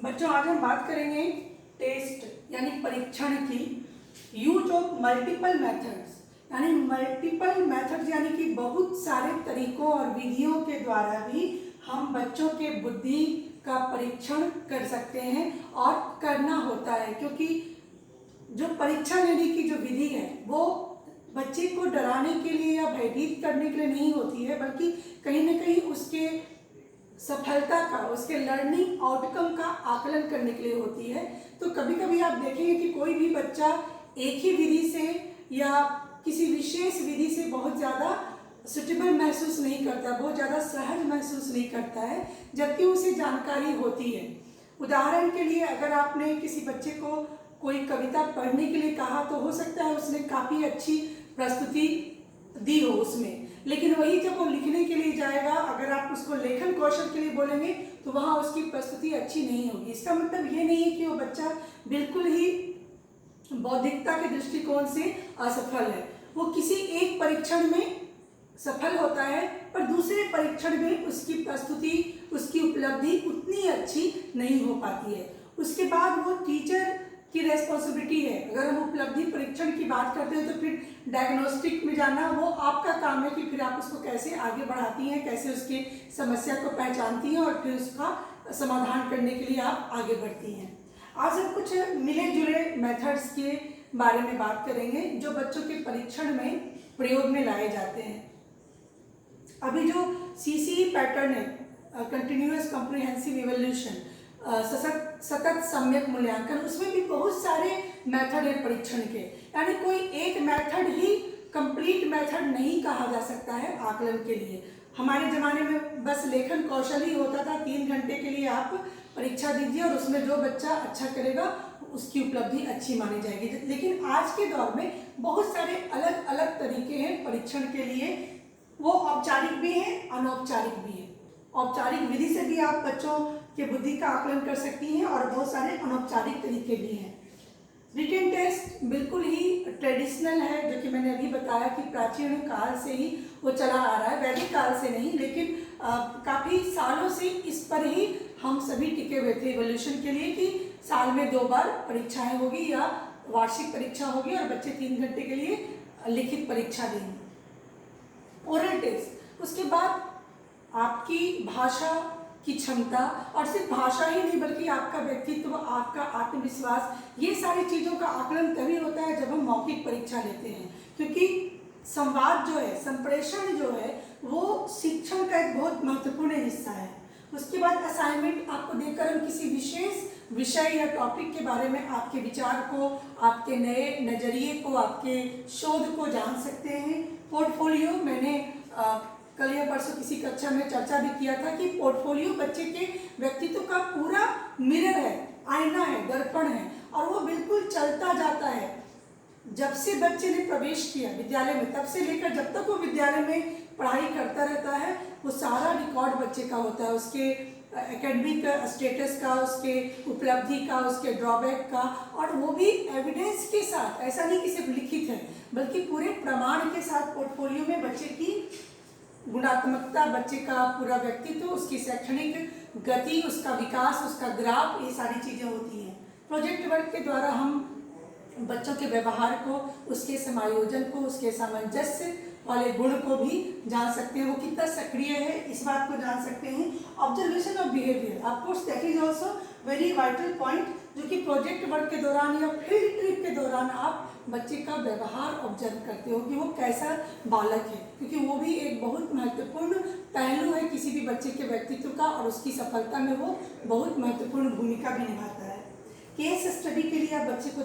बच्चों आज हम बात करेंगे टेस्ट यानी परीक्षण की। यूज ऑफ मल्टीपल मेथड्स यानी मल्टीपल मेथड्स यानी कि बहुत सारे तरीकों और विधियों के द्वारा भी हम बच्चों के बुद्धि का परीक्षण कर सकते हैं और करना होता है, क्योंकि जो परीक्षा लेने की जो विधि है वो बच्चे को डराने के लिए या भयभीत करने के लिए नहीं होती है, बल्कि कहीं ना कहीं उसके सफलता का, उसके लर्निंग आउटकम का आकलन करने के लिए होती है। तो कभी कभी आप देखेंगे कि कोई भी बच्चा एक ही विधि से या किसी विशेष विधि से बहुत ज़्यादा सुटेबल महसूस नहीं करता, बहुत ज़्यादा सहज महसूस नहीं करता है, जबकि उसे जानकारी होती है। उदाहरण के लिए अगर आपने किसी बच्चे को कोई कविता पढ़ने के लिए कहा तो हो सकता है उसने काफ़ी अच्छी प्रस्तुति दी हो उसमें, लेकिन वही जब वो लिखने के लिए जाएगा, अगर आप उसको लेखन कौशल के लिए बोलेंगे तो वहाँ उसकी प्रस्तुति अच्छी नहीं होगी। इसका मतलब ये नहीं है कि वो बच्चा बिल्कुल ही बौद्धिकता के दृष्टिकोण से असफल है। वो किसी एक परीक्षण में सफल होता है पर दूसरे परीक्षण में उसकी प्रस्तुति, उसकी उपलब्धि उतनी अच्छी नहीं हो पाती है। उसके बाद वो टीचर की रेस्पॉन्सिबिलिटी है। अगर हम उपलब्धि परीक्षण की बात करते हैं तो फिर डायग्नोस्टिक में जाना वो आपका काम है कि फिर आप उसको कैसे आगे बढ़ाती हैं, कैसे उसके समस्या को पहचानती हैं और फिर उसका समाधान करने के लिए आप आगे बढ़ती हैं। आज हम कुछ मिले जुले मेथड्स के बारे में बात करेंगे जो बच्चों के परीक्षण में प्रयोग में लाए जाते हैं। अभी जो CCE पैटर्न है, कंटिन्यूअस कॉम्प्रिहेंसिव इवोल्यूशन, सतत सम्यक मूल्यांकन, उसमें भी बहुत सारे मेथड है परीक्षण के। यानी कोई एक मेथड ही कंप्लीट मेथड नहीं कहा जा सकता है आकलन के लिए। हमारे ज़माने में बस लेखन कौशल ही होता था, 3 घंटे के लिए आप परीक्षा दीजिए और उसमें जो बच्चा अच्छा करेगा उसकी उपलब्धि अच्छी मानी जाएगी। लेकिन आज के दौर में बहुत सारे अलग अलग तरीके हैं परीक्षण के लिए। वो औपचारिक भी हैं, अनौपचारिक भी हैं। औपचारिक विधि से भी आप बच्चों के बुद्धि का आकलन कर सकती हैं और बहुत सारे अनौपचारिक तरीके भी हैं। रिटन टेस्ट बिल्कुल ही ट्रेडिशनल है, जो कि मैंने अभी बताया कि प्राचीन काल से ही वो चला आ रहा है, वैदिक काल से नहीं, लेकिन काफ़ी सालों से इस पर ही हम सभी टिके हुए थे इवोल्यूशन के लिए कि साल में 2 बार परीक्षाएं होगी या वार्षिक परीक्षा होगी और बच्चे 3 घंटे के लिए लिखित परीक्षा देंगे। ओरल टेस्ट, उसके बाद आपकी भाषा की क्षमता, और सिर्फ भाषा ही नहीं बल्कि आपका व्यक्तित्व, आपका आत्मविश्वास, ये सारी चीज़ों का आकलन तभी होता है जब हम मौखिक परीक्षा लेते हैं, क्योंकि संवाद जो है, संप्रेषण जो है, वो शिक्षण का एक बहुत महत्वपूर्ण हिस्सा है। उसके बाद असाइनमेंट आपको देकर हम किसी विशेष विषय या टॉपिक के बारे में आपके विचार को, आपके नए नज़रिए को, आपके शोध को जान सकते हैं। पोर्टफोलियो, मैंने कल या परसों किसी कक्षा में चर्चा भी किया था कि पोर्टफोलियो बच्चे के व्यक्तित्व का पूरा मिरर है, आईना है, दर्पण है, और वो बिल्कुल चलता जाता है। जब से बच्चे ने प्रवेश किया विद्यालय में, तब से लेकर जब तक वो विद्यालय में पढ़ाई करता रहता है, वो सारा रिकॉर्ड बच्चे का होता है, उसके एकेडमिक स्टेटस का, उसके उपलब्धि का, उसके ड्रॉबैक का, और वो भी एविडेंस के साथ। ऐसा नहीं कि सिर्फ लिखित है, बल्कि पूरे प्रमाण के साथ पोर्टफोलियो में बच्चे की गुणात्मकता, बच्चे का पूरा व्यक्तित्व, उसकी शैक्षणिक गति, उसका विकास, उसका ग्राफ, ये सारी चीज़ें होती हैं। प्रोजेक्ट वर्क के द्वारा हम बच्चों के व्यवहार को, उसके समायोजन को, उसके सामंजस्य वाले गुण को भी जान सकते हैं, वो कितना सक्रिय है इस बात को जान सकते हैं। Observation of behaviour, of course that is also very vital point, जो कि प्रोजेक्ट वर्क के दौरान या फील्ड ट्रिप के दौरान आप बच्चे का व्यवहार ऑब्जर्व करते हो कि वो कैसा बालक है, क्योंकि वो भी एक बहुत महत्वपूर्ण पहलू है किसी भी बच्चे के व्यक्तित्व का, और उसकी सफलता में वो बहुत महत्वपूर्ण भूमिका भी निभाता है। केस स्टडी के लिए आप बच्चे को